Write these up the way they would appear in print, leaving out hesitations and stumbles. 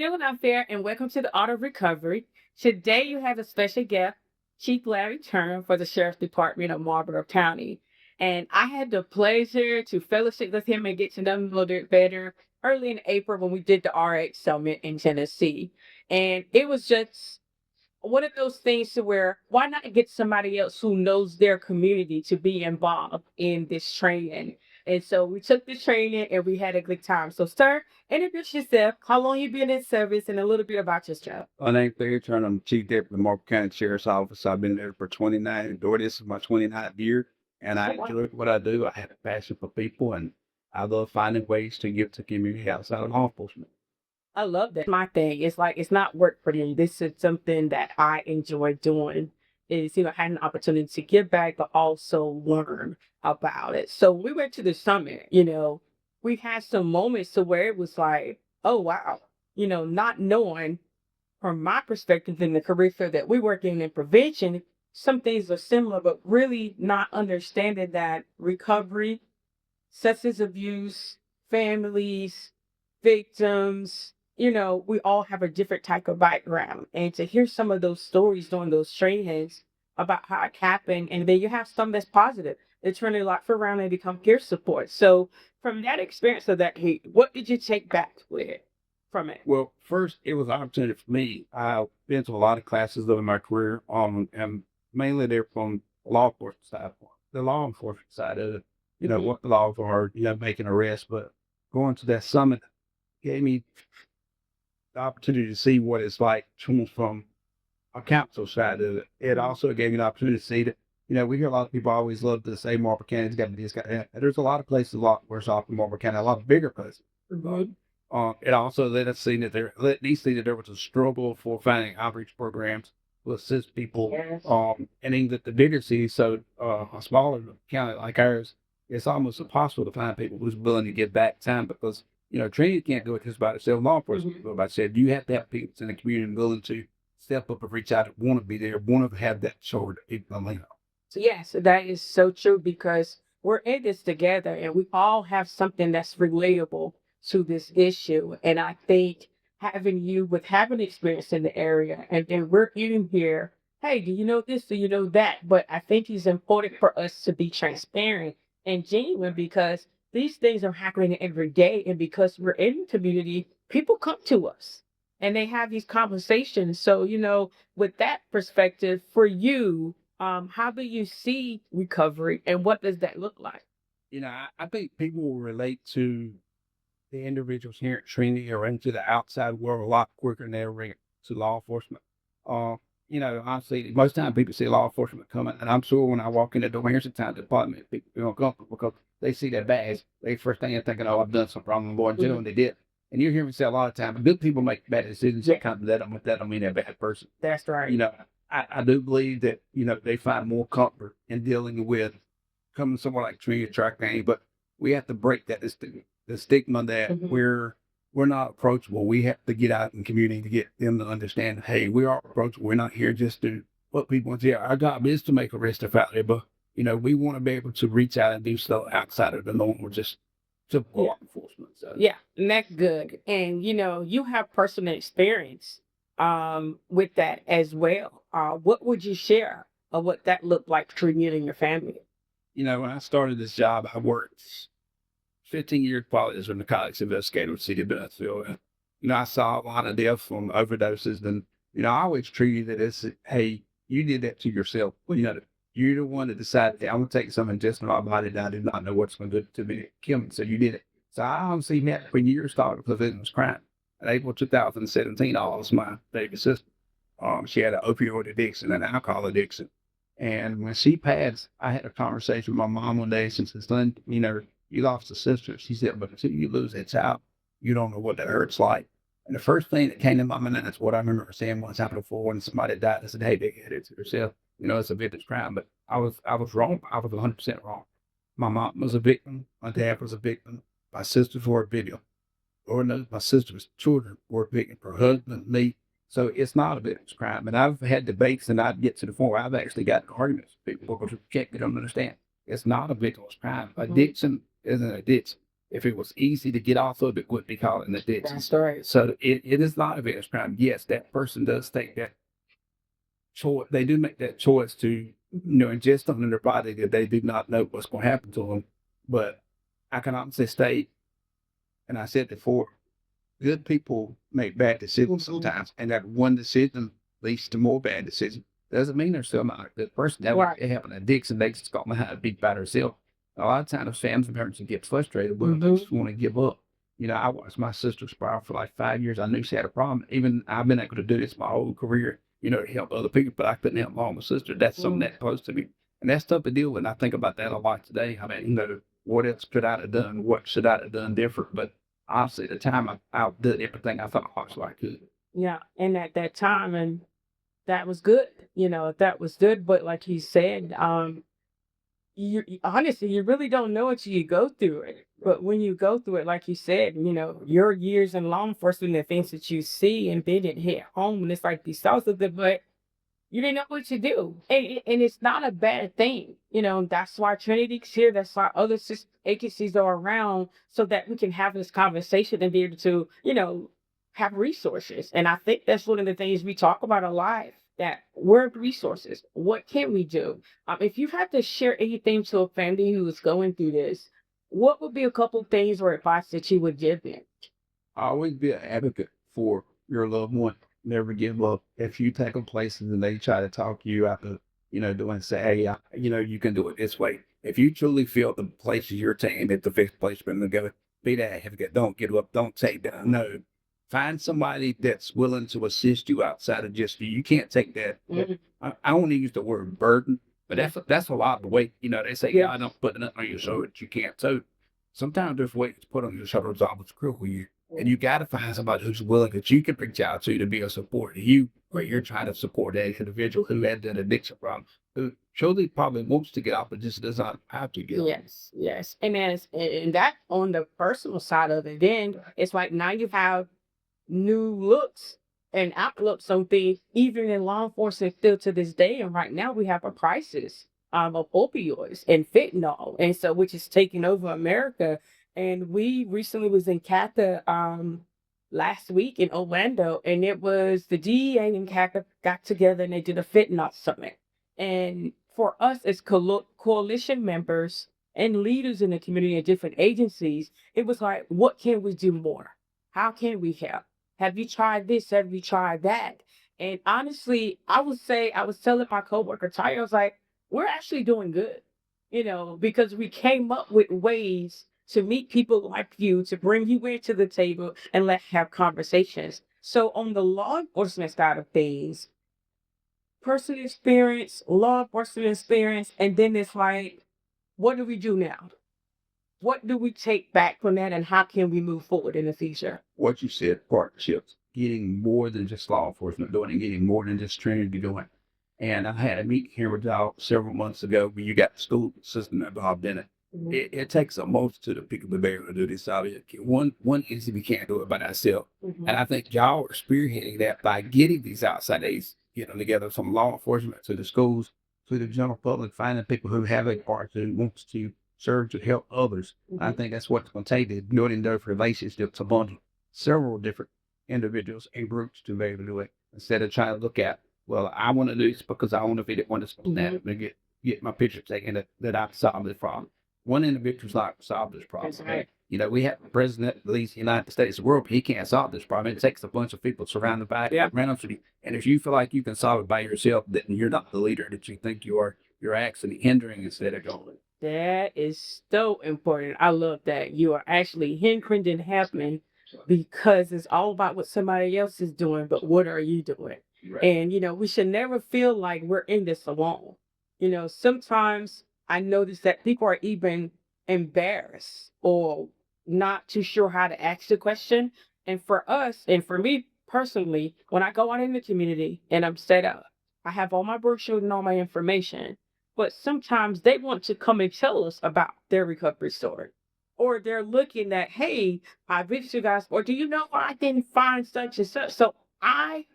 afternoon, I'm Fair, and welcome to the Art of Recovery. Today, you have a special guest, Chief Larry Turner for the Sheriff's Department of Marlboro County. And I had the pleasure to fellowship with him and get to know him a little bit better early in April when we did the RH Summit in Tennessee. And it was just one of those things to where why not get somebody else who knows their community to be involved in this training? And so we took the training and we had a good time. So, sir, introduce yourself, how long you been in service, and a little bit about yourself. My name's Larry Turner. I'm the Chief Deputy of the Marlboro County Sheriff's Office. I've been there for 29, Doing this is my 29th year, and I Oh, wow. enjoy what I do. I have a passion for people, and I love finding ways to give to community outside of law enforcement. I love that. My thing. It's like it's not work for me. This is something that I enjoy doing. Is having an opportunity to give back, but also learn about it. So we went to the summit. We had some moments to where it was like, oh wow, not knowing from my perspective in the career field that we work in prevention, some things are similar, but really not understanding that recovery, substance abuse, families, victims, we all have a different type of background. And to hear some of those stories during those trainings about how it happened, and then you have some that's positive, they turn their life around and become peer support. So, from that experience of that heat, what did you take back with from it? Well, first, it was an opportunity for me. I've been to a lot of classes over my career, and mainly they're from law enforcement side, the law enforcement side of it. Hmm. What the laws are, making arrests, but going to that summit gave me the opportunity to see what it's like coming from a council side of it. It also gave me an opportunity to see that, we hear a lot of people always love to say Marlboro County's got this, got that. And there's a lot of places a lot worse off than Marlboro County, a lot bigger places. Hmm. It also let me see that there was a struggle for finding outreach programs to assist people. Yes. And even that the bigger cities, so a smaller county like ours, it's almost impossible to find people who's willing to give back time because training can't do it just by itself. Law enforcement can Hmm. do it by itself. You have to have people in the community willing to step up and reach out, want to be there, want to have that shoulder to people to lean on. So yes, that is so true because we're in this together and we all have something that's relatable to this issue. And I think having you with having experience in the area and then we're in here, hey, do you know this? Do you know that? But I think it's important for us to be transparent and genuine because these things are happening every day. And because we're in the community, people come to us and they have these conversations. So, with that perspective for you, how do you see recovery and what does that look like? I think people will relate to the individuals here at Trinity or into the outside world a lot quicker than they ever relate to law enforcement. Uh, Honestly, most time people see law enforcement coming, and I'm sure when I walk in the door here's the time department, people feel uncomfortable because they see that badge. They first thing they're thinking, "Oh, I've done something wrong, I'm going to jail," Mhm. and they did. And you hear me say a lot of times, good people make bad decisions. Yeah, That kind of that don't mean they're a bad person. that's You right. know, I do believe that they find more comfort in dealing with coming somewhere like Trinity Track Game, but we have to break the stigma that Mhm. we're not approachable. We have to get out in the community to get them to understand, hey, we are approachable. We're not here just to put people in jail. Our job is to make arrests out there, but we want to be able to reach out and do stuff outside of the norm, just typical Yeah. law enforcement. So Yeah, and that's good. And you have personal experience with that as well. What would you share of what that looked like for you and your family? when I started this job, I worked 15 years probably as a narcotics investigator with City of Bennettsville. And, I saw a lot of deaths from overdoses. And, I always treated it as, hey, you did that to yourself. Well, you're the one that decided, hey, I'm going to take some ingestion in my body that I do not know what's going to do to me, kill me. So you did it. So I honestly met for years started preventing this crime. In April 2017, I lost my baby sister. She had an opioid addiction and alcohol addiction. And when she passed, I had a conversation with my mom one day. Since it's done, you lost a sister. She said, but until you lose that child, you don't know what that hurts like. And the first thing that came to my mind is what I remember her saying once happened before when somebody died. I said, hey, they had it to herself. It's a victim's crime. But I was wrong. I was 100% wrong. My mom was a victim. My dad was a victim. My sisters were a victim. Lord knows my sister's children were a victim. Her husband, me. So it's not a victim's crime. And I've had debates and I'd get to the point where I've actually got arguments with people because you can't get them to understand. It's not a victim's crime. Mhm. Addiction is an addiction. If it was easy to get off of, it would be caught in the ditches. That's right. So it is not a violent crime. Yes, that person does take that choice. They do make that choice to, ingest something in their body that they do not know what's going to happen to them. But I can honestly state, and I said before, good people make bad decisions sometimes, and that one decision leads to more bad decisions. Doesn't mean they're still not a good person. That Right. they have an addiction, they just got how to be by herself. A lot of times, family members get frustrated with them, just want to give up. I watched my sister spiral for like 5 years. I knew she had a problem. Even I've been able to do this my whole career, to help other people, but I couldn't help my own sister. That's something that close to me. And that's tough to deal with. And I think about that a lot today. I mean, what else could I have done? What should I have done different? But honestly, at the time I outdid everything I thought possibly I could. Yeah, and at that time, and that was good. That was good. But like you said, honestly, you really don't know until you go through it. But when you go through it, like you said, your years in law enforcement, the things that you see, and then it hit home, and it's like you saw something, but you didn't know what to do. And it's not a bad thing. That's why Trinity's here. That's why other agencies are around so that we can have this conversation and be able to, have resources. And I think that's one of the things we talk about a lot, that we're resources. What can we do? If you had to share anything to a family who is going through this, what would be a couple things or advice that you would give them? Always be an advocate for your loved one. Never give up. If you take them places and they try to talk you out of, doing, say, hey, you can do it this way. If you truly feel the places you're taking is the fixed place for them to go, be that advocate. Don't give up. Don't take that. No. Find somebody that's willing to assist you outside of just you. You can't take that. I don't want to use the word burden, but that's a lot of the weight. They say, yeah, I don't put nothing on your shoulder that you can't tote. Sometimes there's weight to put on your shoulders almost cripple you. And you got to find somebody who's willing that you can reach out to be a support to you, where you're trying to support that individual who had that addiction problem, who truly probably wants to get off, but just does not have to get off. Yes, yes. And that on the personal side of it, then it's like now you have new looks and outlooks on things, even in law enforcement still to this day. And right now we have a crisis of opioids and fentanyl, and so which is taking over America. And we recently was in CACA last week in Orlando, and it was the DEA and CACA got together and they did a fentanyl summit. And for us as coalition members and leaders in the community and different agencies, it was like, what can we do more? How can we help? Have you tried this? Have you tried that? And honestly, I would say, I was telling my coworker Ty, I was like, we're actually doing good, because we came up with ways to meet people like you, to bring you into the table and let's have conversations. So on the law enforcement side of things, personal experience, law enforcement experience, and then it's like, what do we do now? What do we take back from that, and how can we move forward in the future? What you said, partnerships, getting more than just law enforcement doing it, getting more than just training to doing. And I had a meeting here with y'all several months ago where you got the school system involved in it. It takes a multitude of people to be able to do this. One entity can't do it by themselves. And I think y'all are spearheading that by getting these outside aides, together from law enforcement to the schools, to the general public, finding people who have a heart who wants to serve to help others. I think that's what's going to take the building those relationships among several different individuals and groups to be able to do it instead of trying to look at, well, I want to do this because I want to be the one that's that and get my picture taken that I've solved this problem. One individual's not going to solve this problem. That's right. We have a president that leads the United States of the world, but he can't solve this problem. It takes a bunch of people surrounded by it, around you. And if you feel like you can solve it by yourself, then you're not the leader that you think you are. You're actually hindering instead of going. That is so important. I love that. You are actually hindering and helping because it's all about what somebody else is doing, but what are you doing? Right. And, we should never feel like we're in this alone. Sometimes I notice that people are even embarrassed or not too sure how to ask the question. And for us, and for me personally, when I go out in the community and I'm set up, I have all my brochures and all my information, but sometimes they want to come and tell us about their recovery story. Or they're looking at, hey, I visited you guys, or do you know I didn't find such and such? So I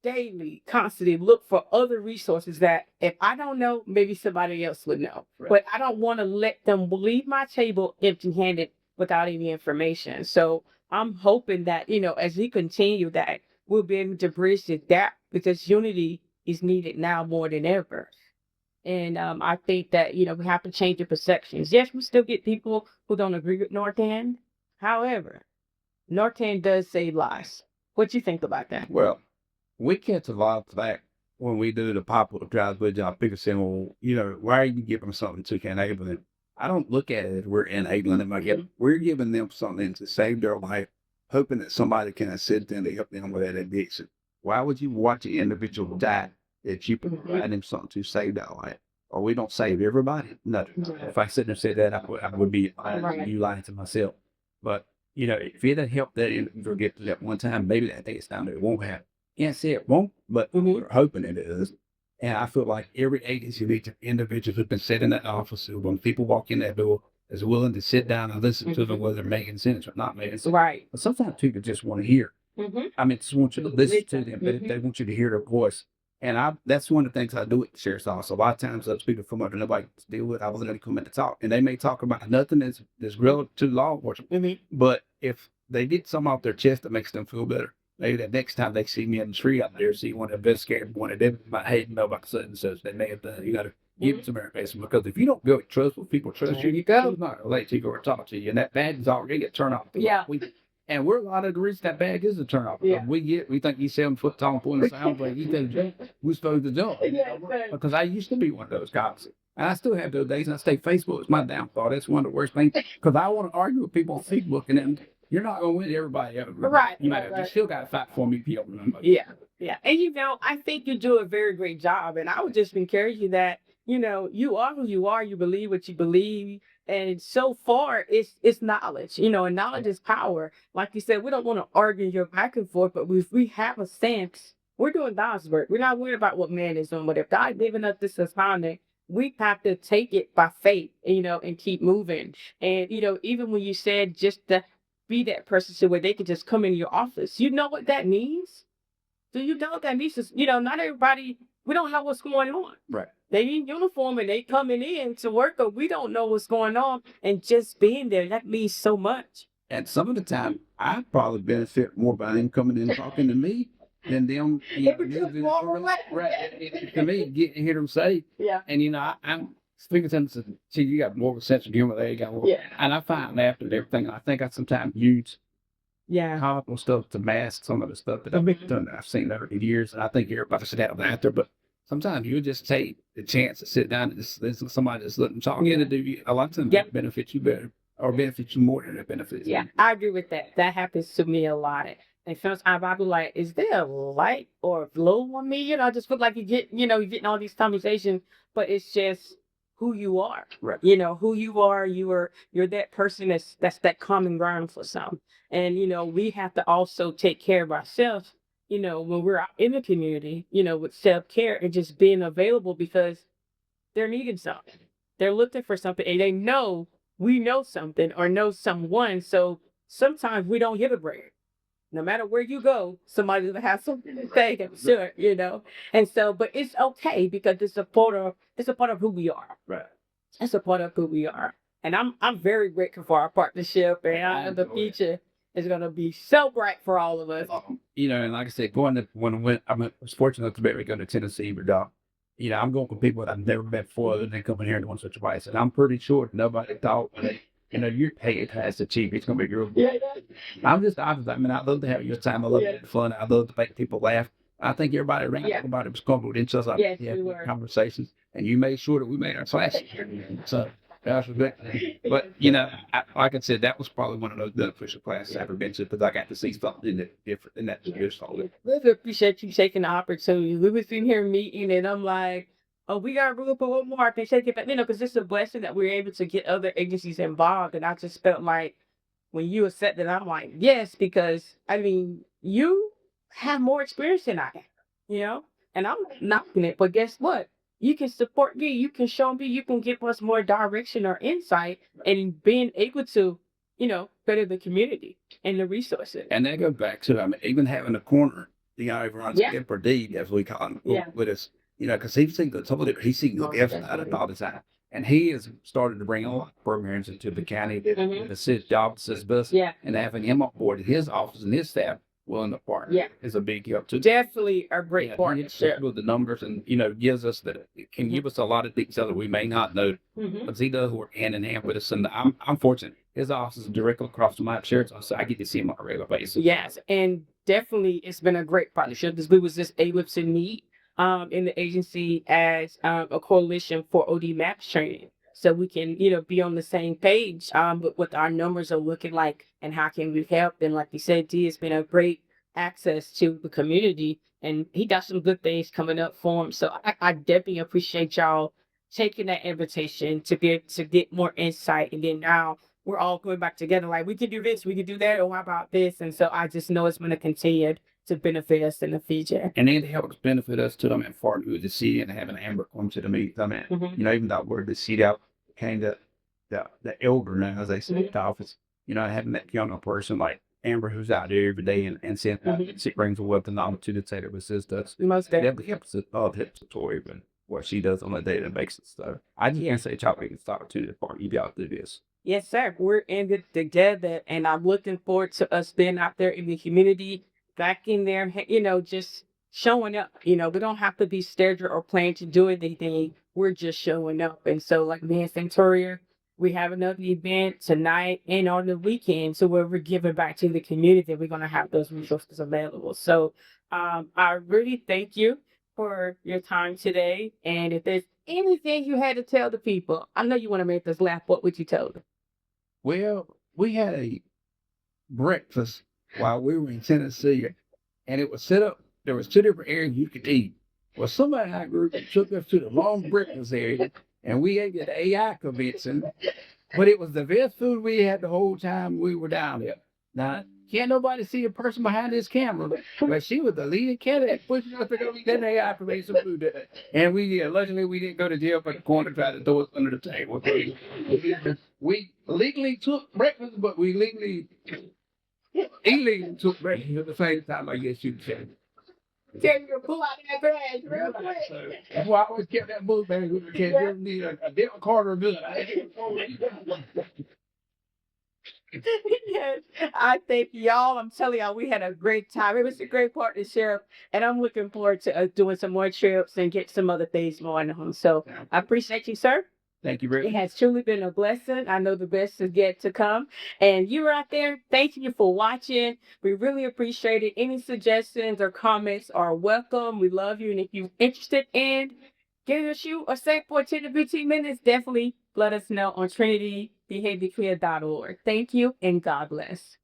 daily, constantly look for other resources that if I don't know, maybe somebody else would know. Right. But I don't want to let them leave my table empty handed without any information. So I'm hoping that, as we continue that, we'll be able to bridge the gap because unity is needed now more than ever. And I think that, we have to change the perceptions. Yes, we still get people who don't agree with Northern. However, Northern does save lives. What you think about that? Well, we catch a lot of flack when we do the popular drive with job. People saying, well, why are you giving them something to enable them? I don't look at it as we're enabling them. We're giving them something to save their life, hoping that somebody can assist them to help them with that addiction. Why would you watch an individual die if you provide them something to save their life? Or we don't save everybody? No. If I sit there and said that, I would be lying to you, lying to myself. But, if it had helped that individual get to that one time, maybe that day it's down there, it won't happen. Can't say it won't, but we're hoping it is. And I feel like every agency needs an individual who's been sitting in that office who, when people walk in that door, is willing to sit down and listen to them, whether they're making sense or not making sense. Right. But sometimes people just want to hear. I mean, just want you to listen to them, but Mhm. they want you to hear their voice. And that's one of the things I do at the sheriff's office. A lot of times those people come up and nobody to deal with. I will let them come in to talk. And they may talk about nothing that's relative to law enforcement. But if they get something off their chest that makes them feel better, maybe that next time they see me in the street out there, see one of the investigators, one of them might hate know about such and such, they may have done. You got to give them some information because if you don't build trust with people, trust There you, you go. who's not going to let you go or talk to you, and that badge is already get turned off. Yeah. And we're a lot of the reason that bag is a turn off. Yeah. We think he's 7 foot tall and pulling sound like he think we're supposed to jump. Yeah, right. Because I used to be one of those cops. And I still have those days. And I say Facebook is my downfall. That's one of the worst things. Because I want to argue with people on Facebook and then you're not going to win everybody ever. Right, You right. still got to fight for me, people. Remember. Yeah, yeah. And I think you do a very great job. And I would just encourage you that, you are who you are, you believe what you believe. And so far it's knowledge, and knowledge is power. Like you said, we don't want to argue your back and forth, but if we have a stance, we're doing God's work. We're not worried about what man is doing. But if God giving us this assignment, we have to take it by faith, and keep moving. And, even when you said just to be that person so where they can just come in your office, you know what that means? Do you know what that means? Not everybody, we don't know what's going on. Right. They in uniform and they coming in to work, but we don't know what's going on. And just being there, that means so much. And some of the time, I probably benefit more by them coming in and talking to me than them. Right. To me, getting to hear them say. Yeah. And I'm speaking to them. See, you got more of a sense of humor there. You got more. Yeah. And I find after everything, I think I sometimes use Yeah. comical stuff to mask some of the stuff that I've done. I've seen over the years, and I think everybody should have that there. But sometimes you just take the chance to sit down and just listen to somebody that's letting talk in to do you. A lot of times, it benefits you better or benefits you more than it benefits. Yeah, I agree with that. That happens to me a lot. And sometimes I'll be like, is there a light or a glow on me? I just feel like you're getting all these conversations, but it's just who you are. Right. Who you are, you're that person that's that common ground for some. And we have to also take care of ourselves, when we're out in the community, with self-care and just being available because they're needing something. They're looking for something and they know we know something or know someone. So sometimes we don't give a break. No matter where you go, somebody's gonna have something to say, I'm sure. And so, but it's okay because it's a part of who we are. Right. It's a part of who we are. And I'm very grateful for our partnership and I know the future is gonna be so bright for all of us. And like I said, when I was fortunate to be able to go to Tennessee, but I'm going with people that I've never met before, and they come in here and want such advice. And I'm pretty sure nobody thought, you're paid as the chief. It's going to be real. Yeah. I'm just opposite. I mean, I love to have your time. I love to have fun. I love to make people laugh. I think everybody around everybody was comfortable with each other. Yes, we were. Conversations, and you made sure that we made our classes. So that was good. But like I said, that was probably one of those beneficial classes I've ever been to because I got to see something different, and that's good. Really appreciate you taking the opportunity. We were sitting here meeting, and I'm like, oh, we got room for one more. They take it back, because it's a blessing that we're able to get other agencies involved. And I just felt like when you accepted, I'm like, yes, because you have more experience than I have, and I'm not knocking it, but guess what? You can support me, you can show me, you can give us more direction or insight and being able to, better the community and the resources. And that goes back to even having a corner, over on skip or D, as we call him, with us. Because he sees the toilet, he sees the left side of all the time. And he has started to bring a lot of programs into the county that Mhm. the city offices bus, Yeah. and having him on board, his office and his staff willing to partner, Yeah. is a big help too. Definitely a great Yeah, he partnership. with the numbers and gives us that, can Mhm. give us a lot of detail that we may not know, Mhm. because he does work hand in hand with us. And I'm fortunate. His office is directly across from my sheriff's office, so I get to see him on a regular basis. Yes, and definitely it's been a great partnership because we was just able to meet in the agency as a coalition for OD MAPS training. So we can, be on the same page with what our numbers are looking like and how can we help. And like you said, D has been a great access to the community and he got some good things coming up for him. So I definitely appreciate y'all taking that invitation to get more insight. And then now we're all going back together. Like we could do this, we could do that, or how about this? And so I just know it's going to continue to benefit us in the future. And it helps benefit us to them at Fort Hood, the city, and having Amber come to the meet. I mean, Mhm. even though we're the seat out, kind of the elder now, as they say, at the office, having that younger person like Amber who's out there every day and sent out, she brings a wealth of knowledge to the table to assist us. Most definitely. That helps us all helps Tori, but what she does on a daily basis. So I just can't say y'all making this opportunity for you y'all to do this. Yes, sir. We're in it together, and I'm looking forward to us being out there in the community, back in there, just showing up. We don't have to be scheduled or planned to do anything. We're just showing up. And so, like me and Centuria, we have another event tonight and on the weekend. So where we're giving back to the community, we're gonna have those resources available. So I really thank you for your time today. And if there's anything you had to tell the people, I know you want to make us laugh. What would you tell them? Well, we had a breakfast while we were in Tennessee, and it was set up. There was two different areas you could eat. Well, somebody in our group took us to the long breakfast area, and we ate at the AI convention. But it was the best food we had the whole time we were down there. Now, can't nobody see a person behind this camera, but she was the leading candidate pushing us to go eat that AI convention food. And luckily, we didn't go to jail for the corner trying to throw us under the table. We legally took breakfast, but we legally illegally took breakfast at the same time, I guess you'd say. Tell you to pull out that badge real quick. So that's why I always kept that book bag with me. Can't Yeah. just need a different Carter good. Yes, I thank y'all. I'm telling y'all, we had a great time. It was a great partnership, and I'm looking forward to doing some more trips and get some other things going on. So I appreciate you, sir. Thank you, It Rick. has truly been a blessing. I know the best is yet to come. And you out there, thank you for watching. We really appreciate it. Any suggestions or comments are welcome. We love you. And if you're interested in getting a shoot or say for 10 to 15 minutes, definitely let us know on trinitybehaviorcare.org. Thank you and God bless.